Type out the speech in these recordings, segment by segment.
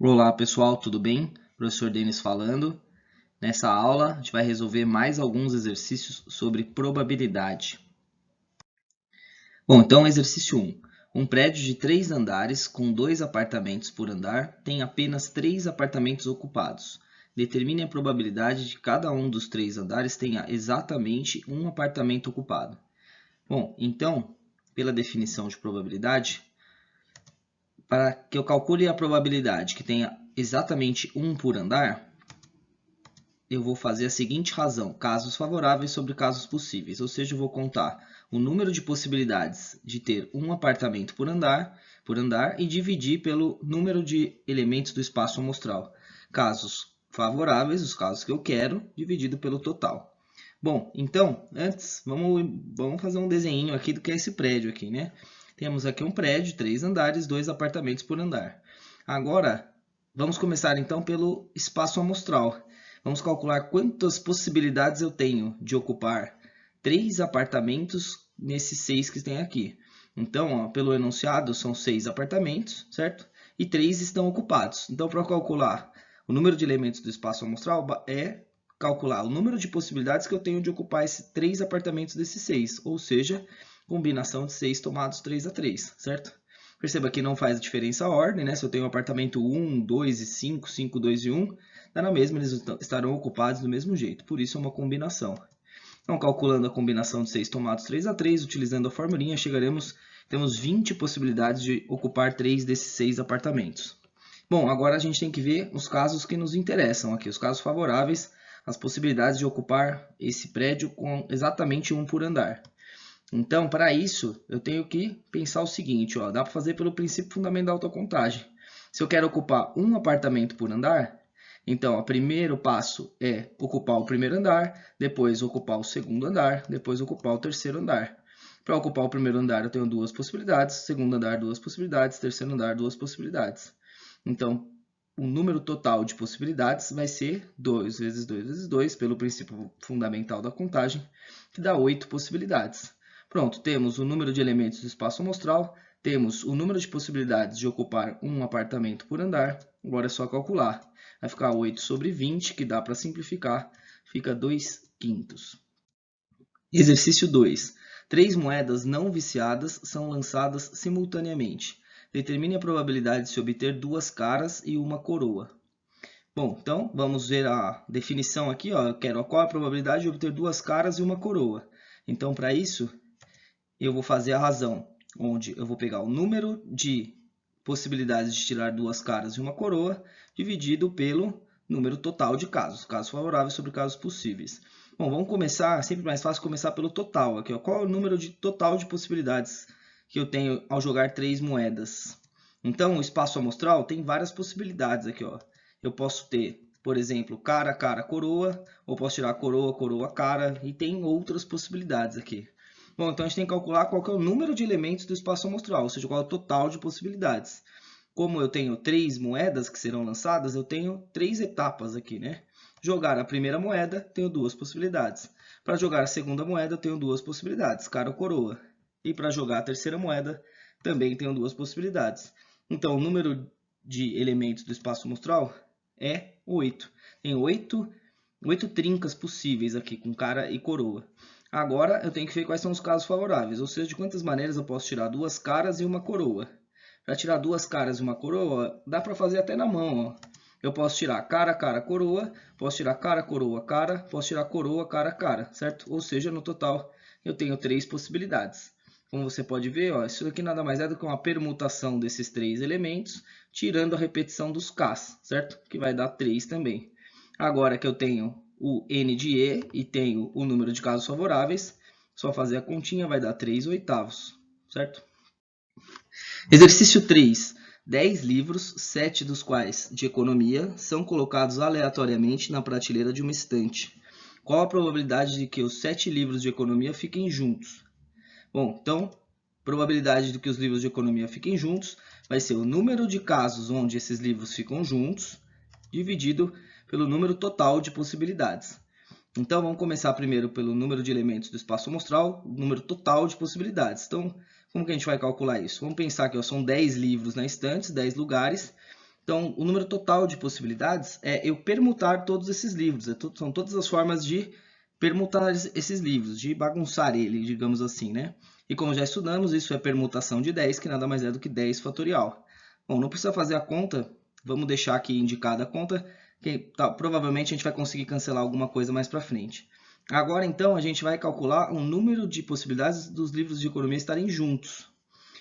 Olá pessoal, tudo bem? Professor Denis falando. Nessa aula a gente vai resolver mais alguns exercícios sobre probabilidade. Bom, então exercício 1. Um prédio de 3 andares com 2 apartamentos por andar tem apenas 3 apartamentos ocupados. Determine a probabilidade de que cada um dos 3 andares tenha exatamente um apartamento ocupado. Bom, então, pela definição de probabilidade, para que eu calcule a probabilidade que tenha exatamente um por andar, eu vou fazer a seguinte razão: casos favoráveis sobre casos possíveis, ou seja, eu vou contar o número de possibilidades de ter um apartamento por andar e dividir pelo número de elementos do espaço amostral. Casos favoráveis, os casos que eu quero, dividido pelo total. Bom, então, antes, vamos fazer um desenho aqui do que é esse prédio aqui, né? Temos aqui um prédio, 3 andares, 2 apartamentos por andar. Agora, vamos começar então pelo espaço amostral. Vamos calcular quantas possibilidades eu tenho de ocupar 3 apartamentos nesses 6 que tem aqui. Então, ó, pelo enunciado, são 6 apartamentos, certo? E 3 estão ocupados. Então, para calcular o número de elementos do espaço amostral, é calcular o número de possibilidades que eu tenho de ocupar esses 3 apartamentos desses 6, ou seja, combinação de 6 tomados 3 a 3, certo? Perceba que não faz diferença a ordem, né? Se eu tenho um apartamento 1, 2 e 5, 5, 2 e 1, dá na mesma, eles estarão ocupados do mesmo jeito, por isso é uma combinação. Então, calculando a combinação de 6 tomados 3 a 3, utilizando a formulinha, temos 20 possibilidades de ocupar 3 desses 6 apartamentos. Bom, agora a gente tem que ver os casos que nos interessam aqui, os casos favoráveis, as possibilidades de ocupar esse prédio com exatamente um por andar. Então, para isso, eu tenho que pensar o seguinte, ó, dá para fazer pelo princípio fundamental da contagem. Se eu quero ocupar um apartamento por andar, então, o primeiro passo é ocupar o primeiro andar, depois ocupar o segundo andar, depois ocupar o terceiro andar. Para ocupar o primeiro andar, eu tenho duas possibilidades, segundo andar, duas possibilidades, terceiro andar, duas possibilidades. Então, o número total de possibilidades vai ser 2 vezes 2 vezes 2, pelo princípio fundamental da contagem, que dá 8 possibilidades. Pronto, temos o número de elementos do espaço amostral, temos o número de possibilidades de ocupar um apartamento por andar, agora é só calcular. Vai ficar 8 sobre 20, que dá para simplificar, fica 2/5. Exercício 2. 3 moedas não viciadas são lançadas simultaneamente. Determine a probabilidade de se obter 2 caras e uma coroa. Bom, então vamos ver a definição aqui. Ó. Eu quero qual a probabilidade de obter 2 caras e uma coroa. Então, para isso, eu vou fazer a razão, onde eu vou pegar o número de possibilidades de tirar 2 caras e uma coroa, dividido pelo número total de casos, casos favoráveis sobre casos possíveis. Bom, vamos começar, sempre mais fácil começar pelo total. Aqui, ó. Qual é o número total de possibilidades que eu tenho ao jogar 3 moedas? Então, o espaço amostral tem várias possibilidades aqui. Ó. Eu posso ter, por exemplo, cara, cara, coroa, ou posso tirar coroa, coroa, cara, e tem outras possibilidades aqui. Bom, então a gente tem que calcular qual que é o número de elementos do espaço amostral, ou seja, qual é o total de possibilidades. Como eu tenho 3 moedas que serão lançadas, eu tenho 3 etapas aqui, né? Jogar a primeira moeda, tenho 2 possibilidades. Para jogar a segunda moeda, eu tenho 2 possibilidades, cara ou coroa. E para jogar a terceira moeda, também tenho 2 possibilidades. Então, o número de elementos do espaço amostral é 8. Tem 8 trincas possíveis aqui, com cara e coroa. Agora, eu tenho que ver quais são os casos favoráveis, ou seja, de quantas maneiras eu posso tirar 2 caras e uma coroa. Para tirar 2 caras e uma coroa, dá para fazer até na mão. Ó. Eu posso tirar cara, cara, coroa, posso tirar cara, coroa, cara, posso tirar coroa, cara, cara, certo? Ou seja, no total, eu tenho 3 possibilidades. Como você pode ver, ó, isso aqui nada mais é do que uma permutação desses 3 elementos, tirando a repetição dos Ks, certo? Que vai dar 3 também. Agora que eu tenho o N de E e tenho o número de casos favoráveis, só fazer a continha vai dar 3 oitavos, certo? Exercício 3. 10 livros, 7 dos quais de economia, são colocados aleatoriamente na prateleira de uma estante. Qual a probabilidade de que os 7 livros de economia fiquem juntos? Bom, então, probabilidade de que os livros de economia fiquem juntos vai ser o número de casos onde esses livros ficam juntos, dividido pelo número total de possibilidades. Então, vamos começar primeiro pelo número de elementos do espaço amostral, o número total de possibilidades. Então, como que a gente vai calcular isso? Vamos pensar que ó, são 10 livros na estante, 10 lugares. Então, o número total de possibilidades é eu permutar todos esses livros. São todas as formas de permutar esses livros, de bagunçar ele, digamos assim, né? E como já estudamos, isso é permutação de 10, que nada mais é do que 10 fatorial. Bom, não precisa fazer a conta, vamos deixar aqui indicada a conta, que provavelmente a gente vai conseguir cancelar alguma coisa mais para frente. Agora, então, a gente vai calcular o número de possibilidades dos livros de economia estarem juntos.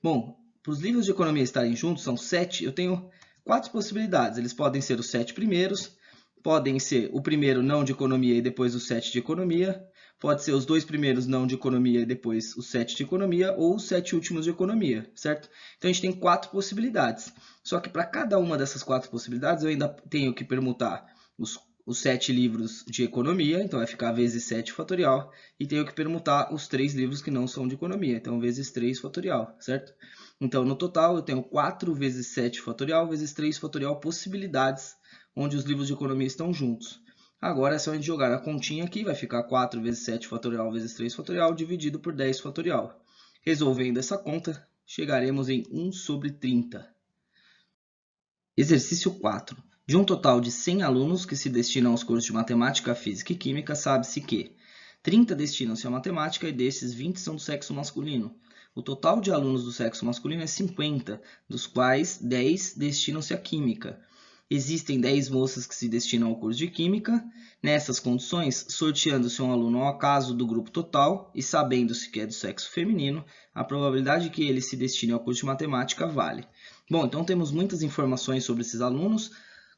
Bom, para os livros de economia estarem juntos, são 7, eu tenho 4 possibilidades. Eles podem ser os 7 primeiros, podem ser o primeiro não de economia e depois os 7 de economia, pode ser os 2 primeiros não de economia e depois os 7 de economia, ou os 7 últimos de economia, certo? Então a gente tem 4 possibilidades. Só que para cada uma dessas 4 possibilidades eu ainda tenho que permutar os 7 livros de economia, então vai ficar vezes 7 fatorial, e tenho que permutar os 3 livros que não são de economia, então vezes 3 fatorial, certo? Então, no total, eu tenho 4 vezes 7 fatorial vezes 3 fatorial possibilidades onde os livros de economia estão juntos. Agora é só a gente jogar a continha aqui, vai ficar 4 vezes 7 fatorial vezes 3 fatorial dividido por 10 fatorial. Resolvendo essa conta, chegaremos em 1 sobre 30. Exercício 4. De um total de 100 alunos que se destinam aos cursos de matemática, física e química, sabe-se que 30 destinam-se à matemática e desses 20 são do sexo masculino. O total de alunos do sexo masculino é 50, dos quais 10 destinam-se à química. Existem 10 moças que se destinam ao curso de química. Nessas condições, sorteando-se um aluno ao acaso do grupo total e sabendo-se que é do sexo feminino, a probabilidade de que ele se destine ao curso de matemática vale. Bom, então temos muitas informações sobre esses alunos,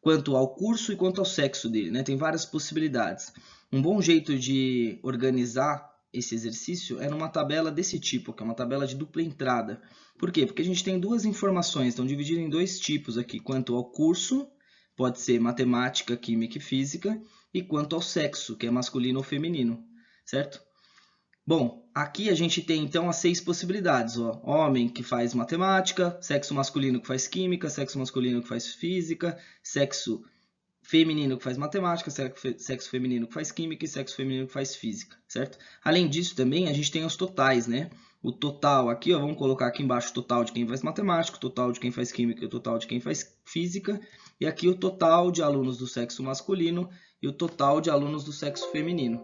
quanto ao curso e quanto ao sexo dele, né? Tem várias possibilidades. Um bom jeito de organizar esse exercício é numa tabela desse tipo, que é uma tabela de dupla entrada. Por quê? Porque a gente tem duas informações, estão divididas em dois tipos aqui, quanto ao curso, pode ser matemática, química e física, e quanto ao sexo, que é masculino ou feminino, certo? Bom, aqui a gente tem então as 6 possibilidades, ó. Homem que faz matemática, sexo masculino que faz química, sexo masculino que faz física, sexo feminino que faz matemática, sexo feminino que faz química e sexo feminino que faz física, certo? Além disso também a gente tem os totais, né? O total aqui, ó, vamos colocar aqui embaixo o total de quem faz matemática, o total de quem faz química e o total de quem faz física, e aqui o total de alunos do sexo masculino e o total de alunos do sexo feminino.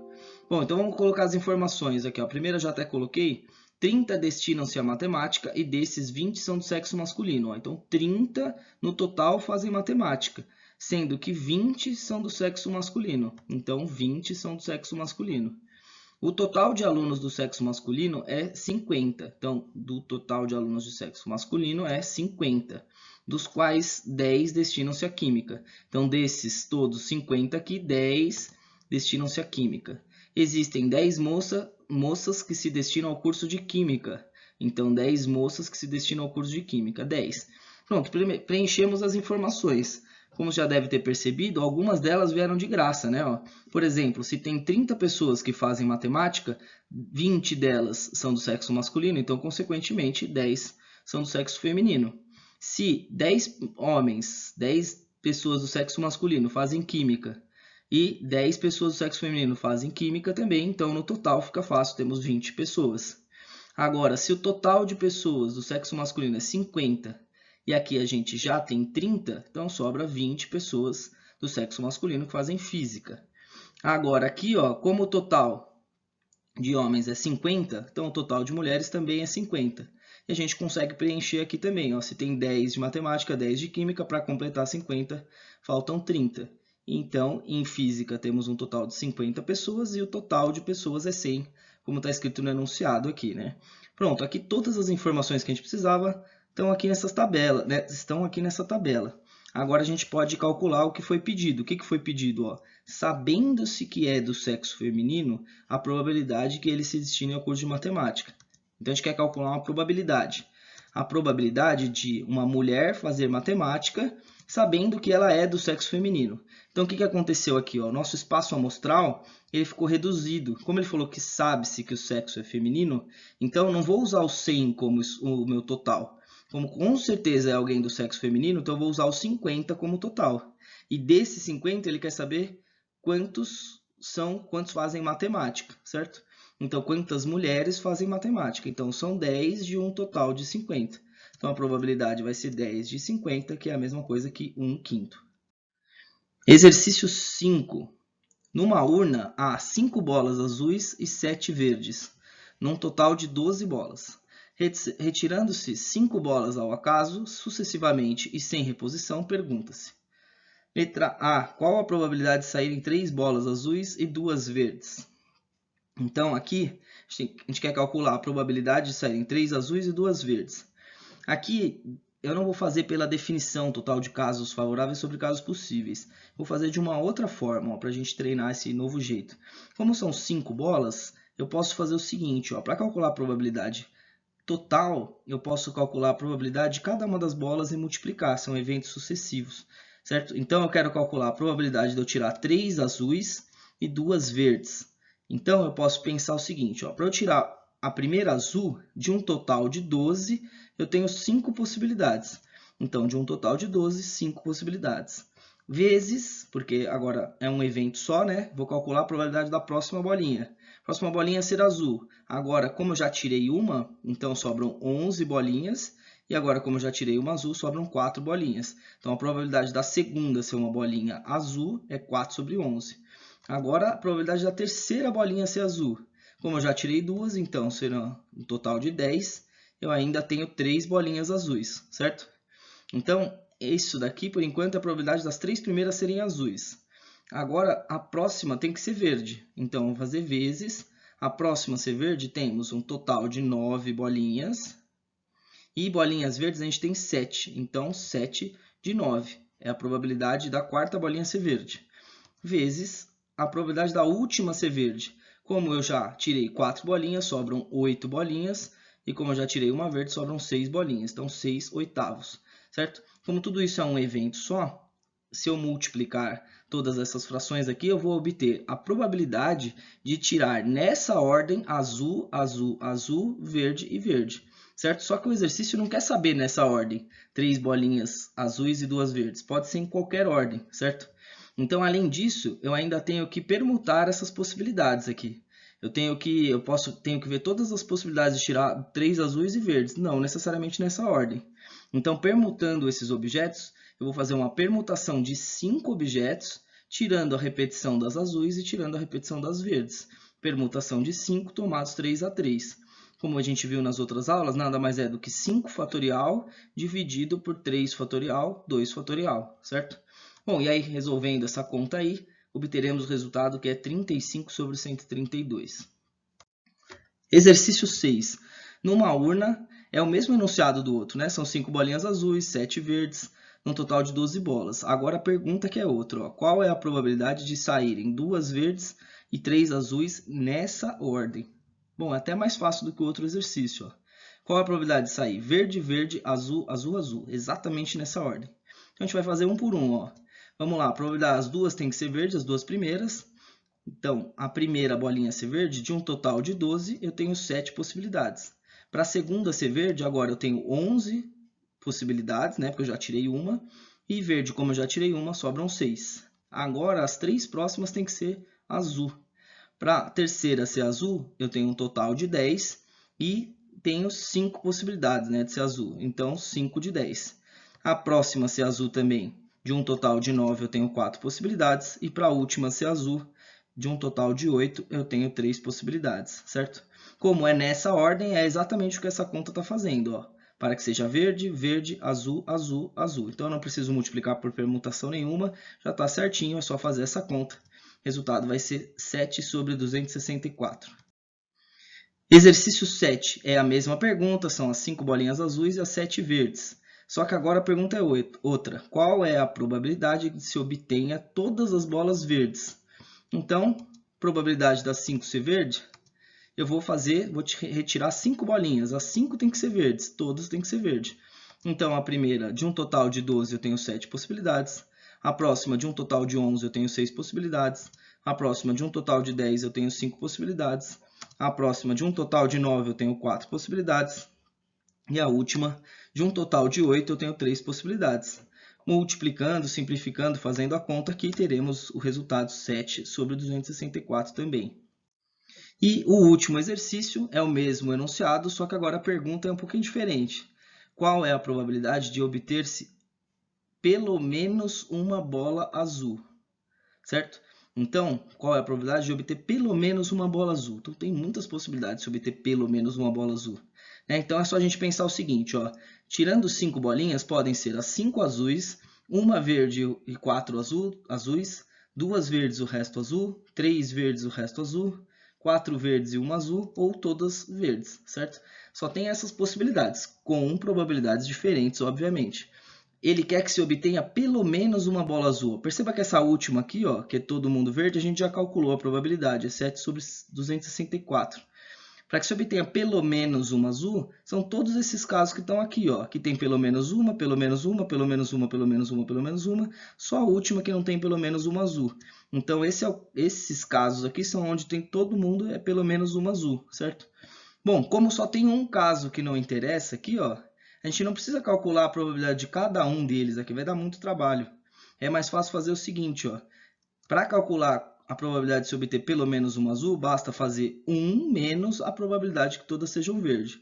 Bom, então vamos colocar as informações aqui, ó. A primeira eu já até coloquei, 30 destinam-se à matemática e desses 20 são do sexo masculino, ó. Então 30 no total fazem matemática, sendo que 20 são do sexo masculino. Então 20 são do sexo masculino. O total de alunos do sexo masculino é 50. Então, do total de alunos do sexo masculino é 50, dos quais 10 destinam-se à química. Então, desses todos 50 aqui, 10 destinam-se à química. Existem 10 moças que se destinam ao curso de química. Então, 10 moças que se destinam ao curso de química. 10. Pronto, preenchemos as informações. Como já deve ter percebido, algumas delas vieram de graça, né? Por exemplo, se tem 30 pessoas que fazem matemática, 20 delas são do sexo masculino, então, consequentemente, 10 são do sexo feminino. Se 10 homens, 10 pessoas do sexo masculino fazem química e 10 pessoas do sexo feminino fazem química também, então, no total, fica fácil, temos 20 pessoas. Agora, se o total de pessoas do sexo masculino é 50, e aqui a gente já tem 30, então sobra 20 pessoas do sexo masculino que fazem física. Agora aqui, ó, como o total de homens é 50, então o total de mulheres também é 50. E a gente consegue preencher aqui também, ó, se tem 10 de matemática, 10 de química, para completar 50, faltam 30. Então, em física temos um total de 50 pessoas e o total de pessoas é 100, como está escrito no enunciado aqui, né? Pronto, aqui todas as informações que a gente precisava estão aqui nessas tabelas, né? Estão aqui nessa tabela. Agora a gente pode calcular o que foi pedido. O que foi pedido? Ó, sabendo-se que é do sexo feminino, a probabilidade que ele se destine ao curso de matemática. Então a gente quer calcular uma probabilidade. A probabilidade de uma mulher fazer matemática sabendo que ela é do sexo feminino. Então o que aconteceu aqui? Ó? O nosso espaço amostral ele ficou reduzido. Como ele falou que sabe-se que o sexo é feminino, então eu não vou usar o 100 como o meu total. Como com certeza é alguém do sexo feminino, então eu vou usar o 50 como total. E desses 50 ele quer saber quantos fazem matemática, certo? Então quantas mulheres fazem matemática? Então são 10 de um total de 50. Então, a probabilidade vai ser 10 de 50, que é a mesma coisa que 1/5. Exercício 5. Numa urna, há 5 bolas azuis e 7 verdes, num total de 12 bolas. Retirando-se 5 bolas ao acaso, sucessivamente e sem reposição, pergunta-se. Letra A. Qual a probabilidade de saírem 3 bolas azuis e 2 verdes? Então, aqui, a gente quer calcular a probabilidade de saírem 3 azuis e 2 verdes. Aqui, eu não vou fazer pela definição total de casos favoráveis sobre casos possíveis. Vou fazer de uma outra forma, para a gente treinar esse novo jeito. Como são 5 bolas, eu posso fazer o seguinte, para calcular a probabilidade total, eu posso calcular a probabilidade de cada uma das bolas e multiplicar, são eventos sucessivos, certo? Então, eu quero calcular a probabilidade de eu tirar 3 azuis e 2 verdes. Então, eu posso pensar o seguinte, para eu tirar a primeira azul, de um total de 12, eu tenho 5 possibilidades. Então, de um total de 12, 5 possibilidades. Vezes, porque agora é um evento só, né? Vou calcular a probabilidade da próxima bolinha. Próxima bolinha ser azul. Agora, como eu já tirei uma, então sobram 11 bolinhas. E agora, como eu já tirei uma azul, sobram 4 bolinhas. Então, a probabilidade da segunda ser uma bolinha azul é 4 sobre 11. Agora, a probabilidade da terceira bolinha ser azul. Como eu já tirei 2, então será um total de 10. Eu ainda tenho 3 bolinhas azuis, certo? Então, isso daqui, por enquanto, é a probabilidade das 3 primeiras serem azuis. Agora, a próxima tem que ser verde. Então, vou fazer vezes. A próxima ser verde, temos um total de 9 bolinhas. E bolinhas verdes a gente tem 7. Então, 7 de 9 é a probabilidade da quarta bolinha ser verde. Vezes a probabilidade da última ser verde. Como eu já tirei 4 bolinhas, sobram 8 bolinhas. E como eu já tirei uma verde, sobram 6 bolinhas. Então, 6 oitavos, certo? Como tudo isso é um evento só, se eu multiplicar todas essas frações aqui, eu vou obter a probabilidade de tirar nessa ordem azul, azul, azul, verde e verde, certo? Só que o exercício não quer saber nessa ordem, 3 bolinhas azuis e 2 verdes. Pode ser em qualquer ordem, certo? Então, além disso, eu ainda tenho que permutar essas possibilidades aqui. Tenho que ver todas as possibilidades de tirar 3 azuis e verdes, não necessariamente nessa ordem. Então, permutando esses objetos, eu vou fazer uma permutação de 5 objetos, tirando a repetição das azuis e tirando a repetição das verdes. Permutação de 5 tomados 3 a 3. Como a gente viu nas outras aulas, nada mais é do que 5 fatorial dividido por 3 fatorial, 2 fatorial, certo? Bom, e aí, resolvendo essa conta aí, obteremos o resultado que é 35 sobre 132. Exercício 6. Numa urna, é o mesmo enunciado do outro, né? São 5 bolinhas azuis, 7 verdes, num total de 12 bolas. Agora a pergunta que é outra, qual é a probabilidade de saírem 2 verdes e 3 azuis nessa ordem? Bom, é até mais fácil do que o outro exercício. Qual é a probabilidade de sair verde, verde, azul, azul, azul? Exatamente nessa ordem. Então, a gente vai fazer um por um. Vamos lá, a probabilidade, as duas têm que ser verdes, as duas primeiras. Então, a primeira bolinha ser verde, de um total de 12, eu tenho 7 possibilidades. Para a segunda ser verde, agora eu tenho 11 possibilidades, né? Porque eu já tirei uma. E verde, como eu já tirei uma, sobram 6. Agora, as 3 próximas têm que ser azul. Para a terceira ser azul, eu tenho um total de 10 e tenho 5 possibilidades, né, de ser azul. Então, 5 de 10. A próxima ser azul também, de um total de 9, eu tenho 4 possibilidades. E para a última ser azul, de um total de 8, eu tenho 3 possibilidades, certo? Como é nessa ordem, é exatamente o que essa conta está fazendo, para que seja verde, verde, azul, azul, azul. Então, eu não preciso multiplicar por permutação nenhuma, já está certinho, é só fazer essa conta. O resultado vai ser 7 sobre 264. Exercício 7 é a mesma pergunta, são as 5 bolinhas azuis e as 7 verdes. Só que agora a pergunta é outra. Qual é a probabilidade de se obtenha todas as bolas verdes? Então, probabilidade das 5 ser verde, eu vou retirar 5 bolinhas. As 5 têm que ser verdes, todas têm que ser verdes. Então, a primeira, de um total de 12, eu tenho 7 possibilidades. A próxima, de um total de 11, eu tenho 6 possibilidades. A próxima, de um total de 10, eu tenho 5 possibilidades. A próxima, de um total de 9, eu tenho 4 possibilidades. E a última, de um total de 8, eu tenho 3 possibilidades. Multiplicando, simplificando, fazendo a conta aqui, teremos o resultado 7 sobre 264 também. E o último exercício é o mesmo enunciado, só que agora a pergunta é um pouquinho diferente. qual é a probabilidade de obter-se pelo menos uma bola azul, certo? Então, qual é a probabilidade de obter pelo menos uma bola azul? Então, tem muitas possibilidades de obter pelo menos uma bola azul. Então, é só a gente pensar o seguinte, ó, tirando 5 bolinhas, podem ser as 5 azuis, uma verde e 4 azuis, 2 verdes e o resto azul, 3 verdes e o resto azul, 4 verdes e uma azul, ou todas verdes, certo? Só tem essas possibilidades, com probabilidades diferentes, obviamente. Ele quer que se obtenha pelo menos uma bola azul. Perceba que essa última aqui, ó, que é todo mundo verde, a gente já calculou a probabilidade, é 7 sobre 264. Para que se obtenha pelo menos uma azul, são todos esses casos que estão aqui, ó, que tem pelo menos uma, pelo menos uma, pelo menos uma, pelo menos uma, pelo menos uma, só a última que não tem pelo menos uma azul. Então, esses casos aqui são onde tem todo mundo é pelo menos uma azul, certo? Bom, como só tem um caso que não interessa aqui, ó, a gente não precisa calcular a probabilidade de cada um deles aqui, vai dar muito trabalho. É mais fácil fazer o seguinte, ó, para calcular a probabilidade de se obter pelo menos uma azul, basta fazer 1 menos a probabilidade que todas sejam verdes.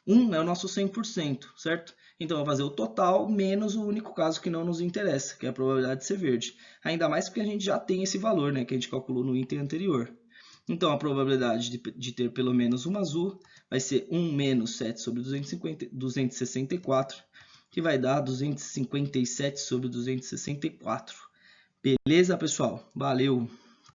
1 é o nosso 100%, certo? Então, eu vou fazer o total menos o único caso que não nos interessa, que é a probabilidade de ser verde. Ainda mais porque a gente já tem esse valor, né, que a gente calculou no item anterior. Então, a probabilidade de ter pelo menos uma azul vai ser 1 menos 7 sobre 264, que vai dar 257 sobre 264. Beleza, pessoal? Valeu!